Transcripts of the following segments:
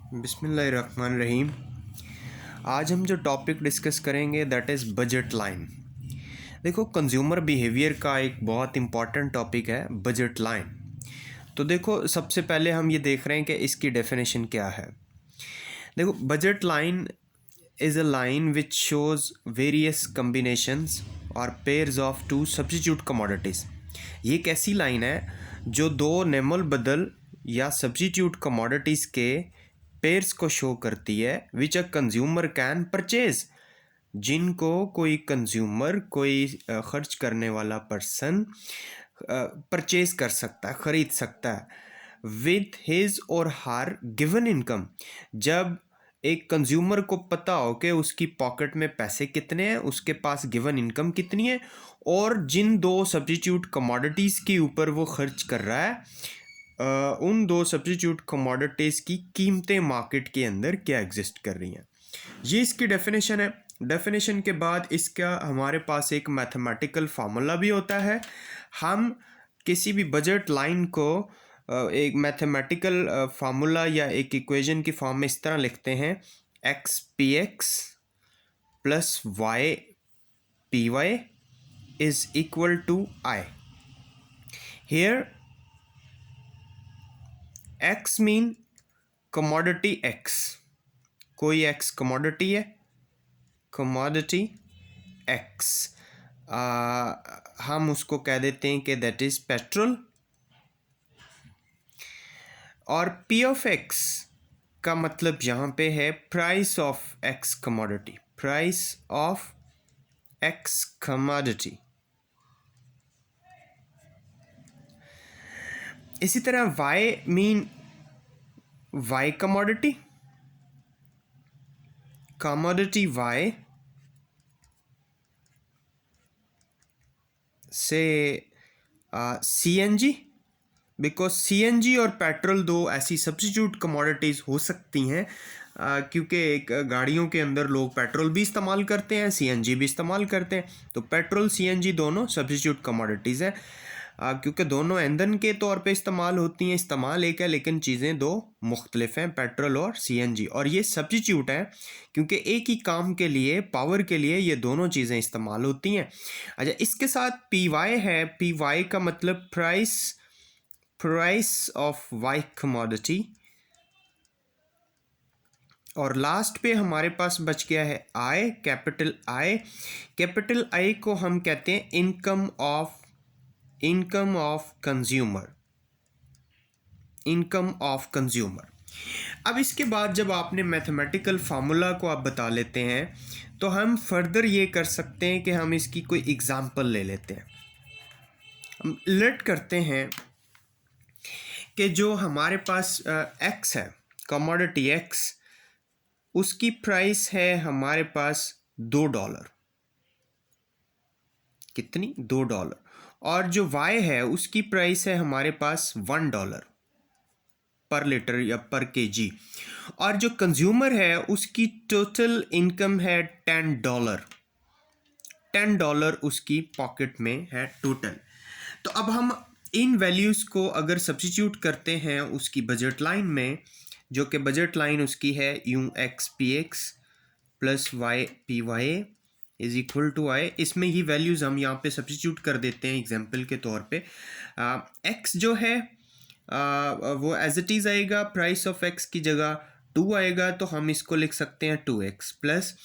बिस्मिल्लाहिर्रहमानिर्रहीम। आज हम जो टॉपिक डिस्कस करेंगे दैट इज़ बजट लाइन। देखो, कंज्यूमर बिहेवियर का एक बहुत इम्पॉर्टेंट टॉपिक है बजट लाइन। तो देखो, सबसे पहले हम ये देख रहे हैं कि इसकी डेफिनेशन क्या है। देखो, budget line is a line which shows various combinations और pairs of two substitute commodities. ये एक ऐसी लाइन है जो दो नेमल बदल या सब्स्टिट्यूट कमोडिटीज़ के पेयर्स को शो करती है विच अ कंज्यूमर कैन परचेज, जिनको कोई कंज्यूमर, कोई खर्च करने वाला पर्सन परचेज कर सकता है, ख़रीद सकता है विथ हिज और हर गिवन इनकम। जब एक कंज्यूमर को पता हो कि उसकी पॉकेट में पैसे कितने हैं, उसके पास गिवन इनकम कितनी है, और जिन दो सब्स्टिट्यूट कमोडिटीज़ के ऊपर वो खर्च कर रहा है, उन दो सब्स्टिट्यूट कमोडिटीज़ की कीमतें मार्केट के अंदर क्या एग्जिस्ट कर रही हैं। ये इसकी डेफिनेशन है। डेफिनेशन के बाद इसका हमारे पास एक मैथमेटिकल फार्मूला भी होता है। हम किसी भी बजट लाइन को एक मैथमेटिकल फार्मूला या एक इक्वेशन की फॉर्म में इस तरह लिखते हैं, X P X plus Y P Y is equal to I. Here X mean commodity X, कोई एक्स कमोडिटी है, कमोडिटी एक्स, हम उसको कह देते हैं कि दैट इज़ पेट्रोल। और पी ऑफ एक्स का मतलब यहाँ पे है price of X commodity, price of X commodity. इसी तरह Y mean Y commodity, commodity Y से C N G, because C N G और पेट्रोल दो ऐसी सब्स्टिट्यूट कमोडिटीज़ हो सकती हैं, क्योंकि गाड़ियों के अंदर लोग पेट्रोल भी इस्तेमाल करते हैं, सी एन जी भी इस्तेमाल करते हैं। तो पेट्रोल सी एन जी दोनों सब्स्टिट्यूट कमोडिटीज़ हैं, क्योंकि दोनों ईंधन के तौर पे इस्तेमाल होती हैं। इस्तेमाल एक है लेकिन चीज़ें दो मुख्तलिफ हैं, पेट्रोल और सी एन जी। और ये सब्स्टिट्यूट हैं क्योंकि एक ही काम के लिए, पावर के लिए ये दोनों चीज़ें इस्तेमाल होती हैं। अच्छा, इसके साथ पी वाई है। पी वाई का मतलब प्राइस ऑफ वाई कमोडिटी। और लास्ट पे हमारे पास बच गया है आई, कैपिटल आई। कैपिटल आई को हम कहते हैं income of consumer, income of consumer. अब इसके बाद जब आपने मैथमेटिकल फार्मूला को आप बता लेते हैं, तो हम फर्दर ये कर सकते हैं कि हम इसकी कोई एग्जांपल ले लेते हैं। हम लेट करते हैं कि जो हमारे पास एक्स है, कमोडिटी एक्स, उसकी प्राइस है हमारे पास $2। कितनी? $2। और जो वाई है उसकी प्राइस है हमारे पास $1 पर लीटर या पर केजी। और जो कंज्यूमर है उसकी टोटल इनकम है $10। $10 उसकी पॉकेट में है टोटल। तो अब हम इन वैल्यूज़ को अगर सब्स्टिट्यूट करते हैं उसकी बजट लाइन में, जो कि बजट लाइन उसकी है यूं X P X plus Y P Y is equal to I. इसमें ही वैल्यूज़ हम यहाँ पे सब्स्टिट्यूट कर देते हैं एग्जांपल के तौर पे। एक्स जो है वो एज इट इज़ आएगा, प्राइस ऑफ एक्स की जगह 2 आएगा, तो हम इसको लिख सकते हैं 2x प्लस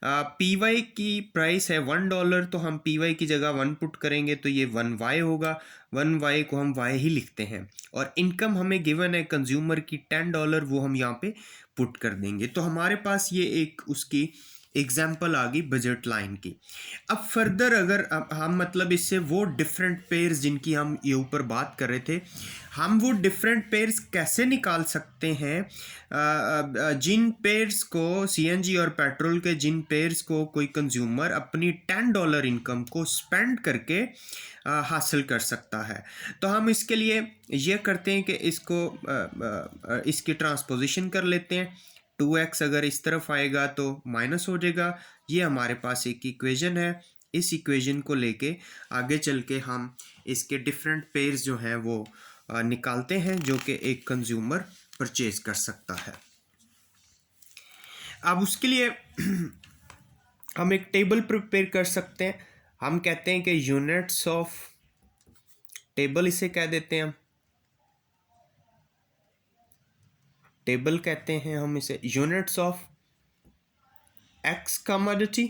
पी वाई की प्राइस है $1, तो हम पी वाई की जगह 1 पुट करेंगे तो ये 1y होगा। 1y को हम y ही लिखते हैं। और इनकम हमें गिवन है कंज्यूमर की $10, वो हम यहाँ पे पुट कर देंगे। तो हमारे पास ये एक उसकी एग्जाम्पल आ गई बजट लाइन की। अब फर्दर अगर हम मतलब इससे वो डिफरेंट पेयर्स जिनकी हम ये ऊपर बात कर रहे थे, हम वो डिफरेंट पेयर्स कैसे निकाल सकते हैं जिन पेयर्स को सीएनजी और पेट्रोल के, जिन पेयर्स को कोई कंज्यूमर अपनी $10 इनकम को स्पेंड करके हासिल कर सकता है। तो हम इसके लिए ये करते हैं कि इसकी ट्रांसपोजिशन कर लेते हैं। 2x अगर इस तरफ आएगा तो माइनस हो जाएगा। ये हमारे पास एक इक्वेशन है। इस इक्वेशन को लेके आगे चल के हम इसके डिफरेंट पेयर्स जो हैं वो निकालते हैं जो कि एक कंज्यूमर परचेज कर सकता है। अब उसके लिए हम एक टेबल प्रिपेयर कर सकते हैं। हम कहते हैं कि यूनिट्स ऑफ टेबल, इसे कह देते हैं हम टेबल कहते हैं हम इसे, यूनिट्स ऑफ एक्स कमोडिटी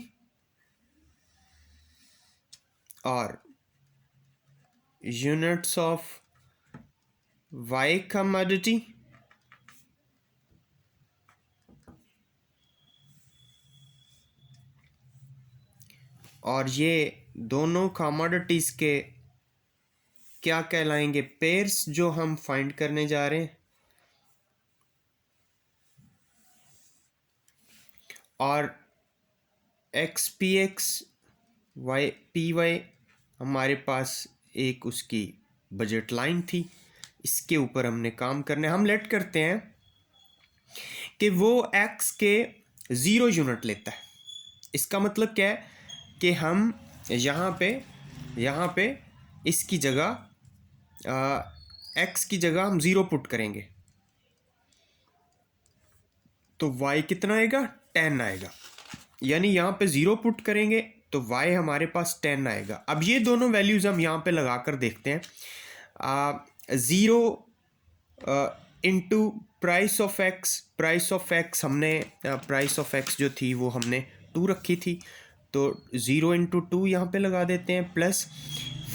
और यूनिट्स ऑफ वाई कमोडिटी और ये दोनों कमोडिटीज के क्या कहलाएंगे, पेयर्स, जो हम फाइंड करने जा रहे हैं। और X P X Y P Y हमारे पास एक उसकी बजट लाइन थी, इसके ऊपर हमने काम करने। हम लेट करते हैं कि वो एक्स के 0 यूनिट लेता है। इसका मतलब क्या है कि हम यहाँ पे इसकी जगह एक्स की जगह हम 0 पुट करेंगे, तो y कितना आएगा, 10 आएगा। यानी यहाँ पे 0 पुट करेंगे तो y हमारे पास 10 आएगा। अब ये दोनों वैल्यूज़ हम यहाँ पे लगा कर देखते हैं। 0 इंटू प्राइस ऑफ एक्स हमने प्राइस ऑफ एक्स जो थी वो हमने 2 रखी थी, तो 0 इंटू 2 यहाँ पर लगा देते हैं, प्लस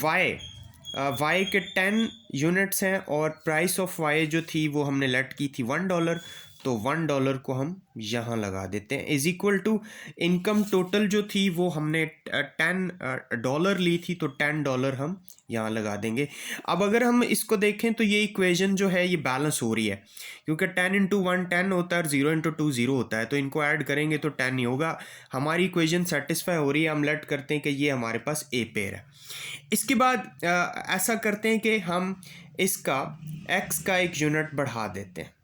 y के 10 यूनिट्स हैं और प्राइस ऑफ y जो थी वो हमने लेट की थी $1, तो $1 को हम यहाँ लगा देते हैं, is equal to income total जो थी वो हमने $10 ली थी, तो $10 हम यहाँ लगा देंगे। अब अगर हम इसको देखें तो ये इक्वेशन जो है ये बैलेंस हो रही है, क्योंकि 10 इंटू 1 10 होता है और 0 इंटू 2 0 होता है, तो इनको ऐड करेंगे तो 10 ही होगा। हमारी इक्वेशन सेटिस्फाई हो रही है। हम लेट करते हैं कि ये हमारे पास ए पेयर है। इसके बाद ऐसा करते हैं कि हम इसका x का एक यूनिट बढ़ा देते हैं।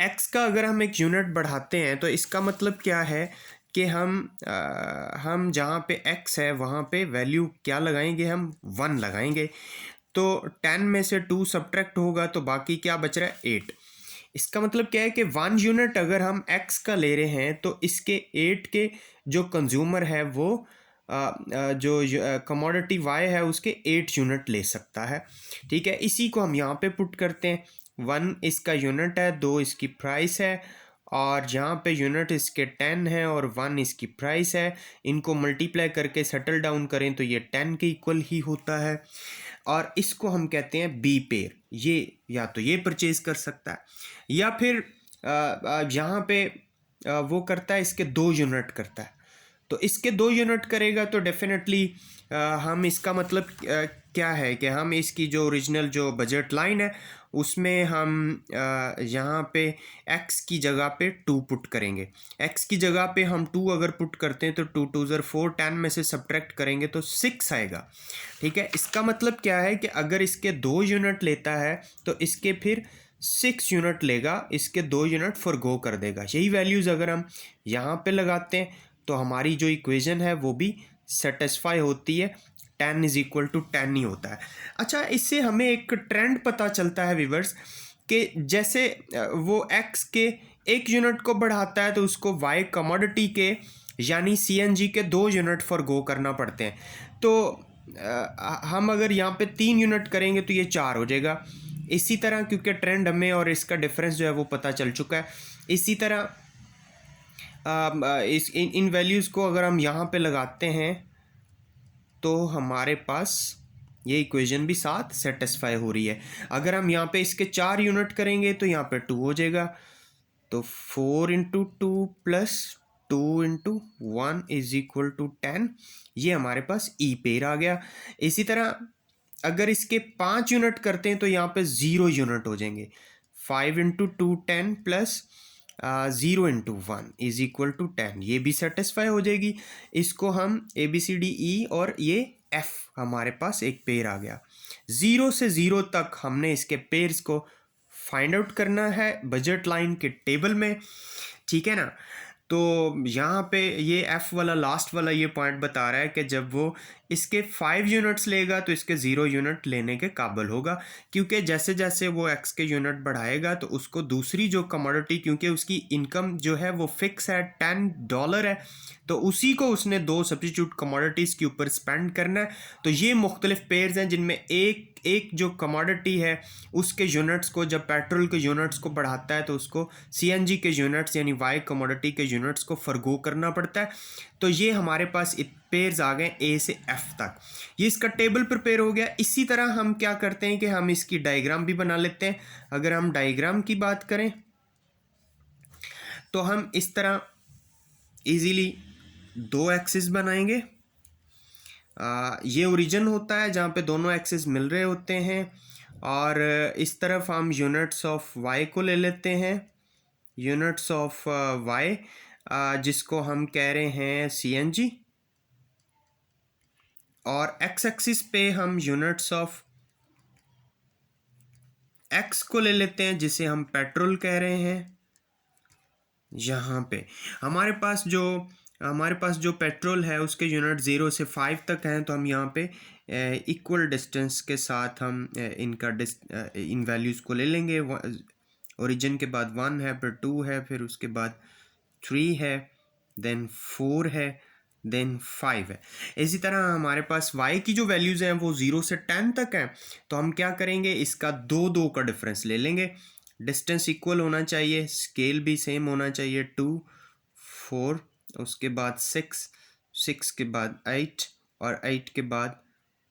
x का अगर हम एक यूनिट बढ़ाते हैं तो इसका मतलब क्या है कि हम जहाँ पे x है वहाँ पे वैल्यू क्या लगाएंगे, हम 1 लगाएंगे, तो 10 में से 2 सब्ट्रैक्ट होगा तो बाकी क्या बच रहा है, 8। इसका मतलब क्या है कि 1 यूनिट अगर हम x का ले रहे हैं तो इसके 8 के जो कंज्यूमर है वो जो कमोडिटी y है उसके 8 यूनिट ले सकता है। ठीक है, इसी को हम यहाँ पे पुट करते हैं। 1 इसका यूनिट है, 2 इसकी प्राइस है, और यहाँ पे यूनिट इसके 10 है और 1 इसकी प्राइस है। इनको मल्टीप्लाई करके सेटल डाउन करें तो ये 10 के इक्वल ही होता है, और इसको हम कहते हैं बी पेयर। ये या तो ये परचेज कर सकता है या फिर यहाँ पे वो करता है, इसके 2 यूनिट करता है, तो इसके 2 यूनिट करेगा तो डेफिनेटली हम इसका मतलब क्या है कि हम इसकी जो ओरिजिनल जो बजट लाइन है उसमें हम यहाँ पे x की जगह पे 2 पुट करेंगे। x की जगह पे हम 2 अगर पुट करते हैं तो 2 2 ज़र 4, 10 में से सब्ट्रैक्ट करेंगे तो 6 आएगा। ठीक है, इसका मतलब क्या है कि अगर इसके 2 यूनिट लेता है तो इसके फिर 6 यूनिट लेगा, इसके 2 यूनिट फॉरगो कर देगा। यही वैल्यूज़ अगर हम यहाँ पे लगाते हैं तो हमारी जो इक्वेशन है वो भी सेटिस्फाई होती है, 10 इज इक्वल टू 10 ही होता है। अच्छा, इससे हमें एक ट्रेंड पता चलता है व्यूअर्स कि जैसे वो x के 1 यूनिट को बढ़ाता है तो उसको y कमोडिटी के यानी CNG के 2 यूनिट फॉरगो करना पड़ते हैं। तो हम अगर यहाँ पे 3 यूनिट करेंगे तो ये 4 हो जाएगा। इसी तरह क्योंकि ट्रेंड हमें और इसका डिफरेंस जो है वो पता चल चुका है, इसी तरह इन वैल्यूज़ को अगर हम यहाँ पे लगाते हैं तो हमारे पास ये इक्वेशन भी साथ सेटिस्फाई हो रही है। अगर हम यहाँ पे इसके 4 यूनिट करेंगे तो यहाँ पे 2 हो जाएगा, तो 4 into 2 plus 2 into 1 is equal to 10। ये हमारे पास ई पेयर आ गया। इसी तरह अगर इसके 5 यूनिट करते हैं तो यहाँ पे 0 यूनिट हो जाएंगे। 5 into 2 10 plus 0 into 1 is equal to 10, ये भी सेटिस्फाई हो जाएगी। इसको हम ABCDE और ये F हमारे पास एक पेयर आ गया। 0 से 0 तक हमने इसके पेयर्स को फाइंड आउट करना है बजट लाइन के टेबल में। ठीक है ना, तो यहाँ पे ये F वाला लास्ट वाला ये पॉइंट बता रहा है कि जब वो इसके 5 यूनिट्स लेगा तो इसके 0 यूनिट लेने के काबिल होगा, क्योंकि जैसे जैसे वो एक्स के यूनिट बढ़ाएगा तो उसको दूसरी जो कमोडिटी, क्योंकि उसकी इनकम जो है वो फिक्स है $10 है, तो उसी को उसने 2 सब्स्टिट्यूट कमोडिटीज़ के ऊपर स्पेंड करना है। तो ये मुख्तलिफ पेयर्स हैं जिनमें एक जो कमोडिटी है उसके यूनिट्स को, जब पेट्रोल के यूनिट्स को बढ़ाता है तो उसको सीएनजी के यूनिट्स यानी वाई कमोडिटी के यूनिट्स को फरगो करना पड़ता है। तो ये हमारे पास पेयर्स आ गए ए से एफ तक, ये इसका टेबल प्रिपेयर हो गया। इसी तरह हम क्या करते हैं कि हम इसकी डायग्राम भी बना लेते हैं। अगर हम डायग्राम की बात करें तो हम इस तरह इजीली 2 एक्सिस बनाएंगे। ये ओरिजिन होता है जहाँ पे दोनों एक्सिस मिल रहे होते हैं, और इस तरफ हम यूनिट्स ऑफ वाई को ले लेते हैं, यूनिट्स ऑफ वाई जिसको हम कह रहे हैं सीएनजी, और एक्स एक्सिस पे हम यूनिट्स ऑफ एक्स को ले लेते हैं जिसे हम पेट्रोल कह रहे हैं। यहाँ पे हमारे पास जो पेट्रोल है उसके यूनिट 0 से 5 तक हैं, तो हम यहाँ पे इक्वल डिस्टेंस के साथ हम इन वैल्यूज़ को ले लेंगे। ओरिजिन के बाद 1 है, फिर 2 है, फिर उसके बाद 3 है, देन 4 है, देन 5 है। इसी तरह हमारे पास y की जो वैल्यूज़ हैं वो 0 से 10 तक हैं, तो हम क्या करेंगे, इसका 2 का डिफरेंस ले लेंगे। डिस्टेंस इक्वल होना चाहिए, स्केल भी सेम होना चाहिए, 2 4 उसके बाद 6 के बाद 8 और 8 के बाद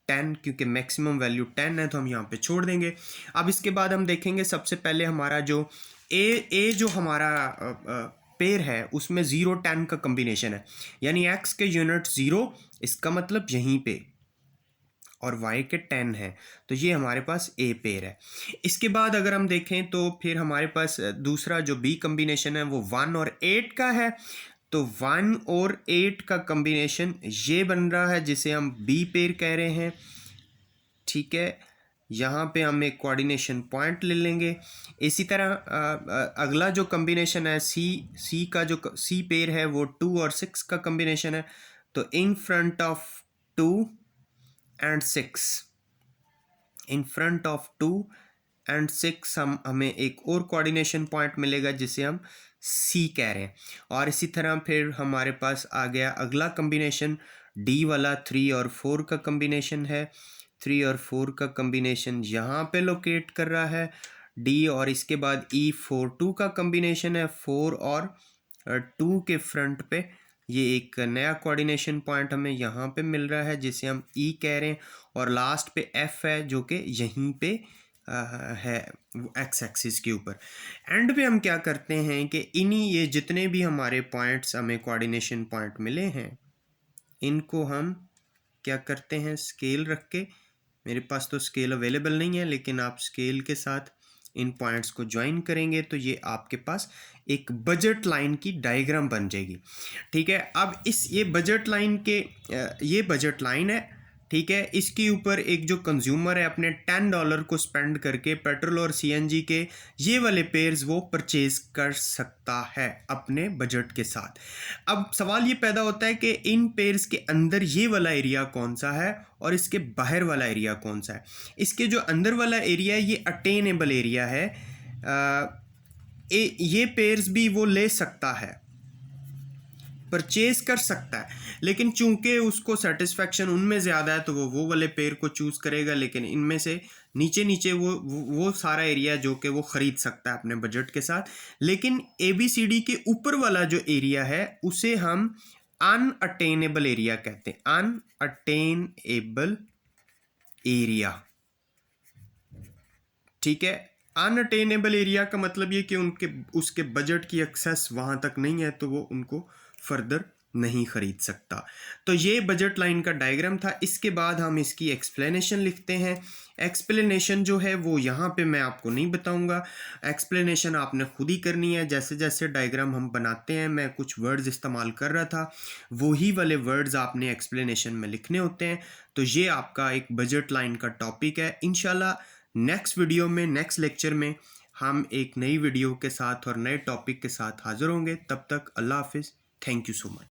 10, क्योंकि मैक्सिमम वैल्यू 10 है तो हम यहाँ पे छोड़ देंगे। अब इसके बाद हम देखेंगे सबसे पहले हमारा जो ए जो हमारा पेयर है उसमें 0 10 का कम्बिनेशन है, यानी x के यूनिट 0, इसका मतलब यहीं पे, और y के 10 है, तो ये हमारे पास ए पेयर है। इसके बाद अगर हम देखें तो फिर हमारे पास दूसरा जो b कम्बिनेशन है वो 1 और 8 का है, तो 1 और 8 का कम्बिनेशन ये बन रहा है जिसे हम बी पेयर कह रहे हैं। ठीक है, यहाँ पे हम एक कोऑर्डिनेशन पॉइंट ले लेंगे। इसी तरह अगला जो कम्बिनेशन है सी का जो सी पेयर है वो 2 और 6 का कम्बिनेशन है, तो in front of 2 and 6, in front of 2 and 6 हमें एक और कोऑर्डिनेशन पॉइंट मिलेगा जिसे हम सी कह रहे हैं। और इसी तरह फिर हमारे पास आ गया अगला कम्बिनेशन डी वाला, 3 और 4 का कम्बिनेशन है। 3 और 4 का कम्बिनेशन यहाँ पे लोकेट कर रहा है डी, और इसके बाद E42 का कम्बिनेशन है, 4 और 2 के फ्रंट पे ये एक नया कोऑर्डिनेशन पॉइंट हमें यहाँ पे मिल रहा है जिसे हम ई कह रहे हैं, और लास्ट पे एफ है जो कि यहीं पे है एक्स एक्सिस के ऊपर। एंड पे हम क्या करते हैं कि इन्हीं ये जितने भी हमारे पॉइंट्स हमें कोऑर्डिनेशन पॉइंट मिले हैं इनको हम क्या करते हैं, स्केल रख के, मेरे पास तो स्केल अवेलेबल नहीं है लेकिन आप स्केल के साथ इन पॉइंट्स को ज्वाइन करेंगे तो ये आपके पास एक बजट लाइन की डायग्राम बन जाएगी। ठीक है, अब ये बजट लाइन है, ठीक है, इसके ऊपर एक जो कंज्यूमर है अपने $10 को स्पेंड करके पेट्रोल और सीएनजी के ये वाले पेयर्स वो परचेज कर सकता है अपने बजट के साथ। अब सवाल ये पैदा होता है कि इन पेयर्स के अंदर ये वाला एरिया कौन सा है और इसके बाहर वाला एरिया कौन सा है। इसके जो अंदर वाला एरिया है ये अटेनेबल एरिया है, ये पेयर्स भी वो ले सकता है, परचेज कर सकता है, लेकिन चूंकि उसको सेटिस्फेक्शन उनमें ज़्यादा है तो वो वाले पेयर को चूज़ करेगा, लेकिन इनमें से नीचे वो सारा एरिया जो कि वो ख़रीद सकता है अपने बजट के साथ। लेकिन ABCD के ऊपर वाला जो एरिया है उसे हम अनअटेनेबल एरिया कहते हैं, अनअटेनेबल एरिया। ठीक है, अनअटेनेबल एरिया का मतलब ये कि उसके बजट की एक्सेस वहाँ तक नहीं है तो वो उनको फर्दर नहीं ख़रीद सकता। तो ये बजट लाइन का डायग्राम था। इसके बाद हम इसकी एक्सप्लेनेशन लिखते हैं। एक्सप्लेनेशन जो है वो यहाँ पे मैं आपको नहीं बताऊँगा, एक्सप्लेनेशन आपने खुद ही करनी है। जैसे जैसे डायग्राम हम बनाते हैं, मैं कुछ वर्ड्स इस्तेमाल कर रहा था, वही वाले वर्ड्स आपने एक्सप्लेनेशन में लिखने होते हैं। तो ये आपका एक बजट लाइन का टॉपिक है। इंशाल्लाह नेक्स्ट वीडियो में, नेक्स्ट लेक्चर में हम एक नई वीडियो के साथ और नए टॉपिक के साथ हाज़िर होंगे। तब तक अल्लाह हाफिज़। Thank you so much.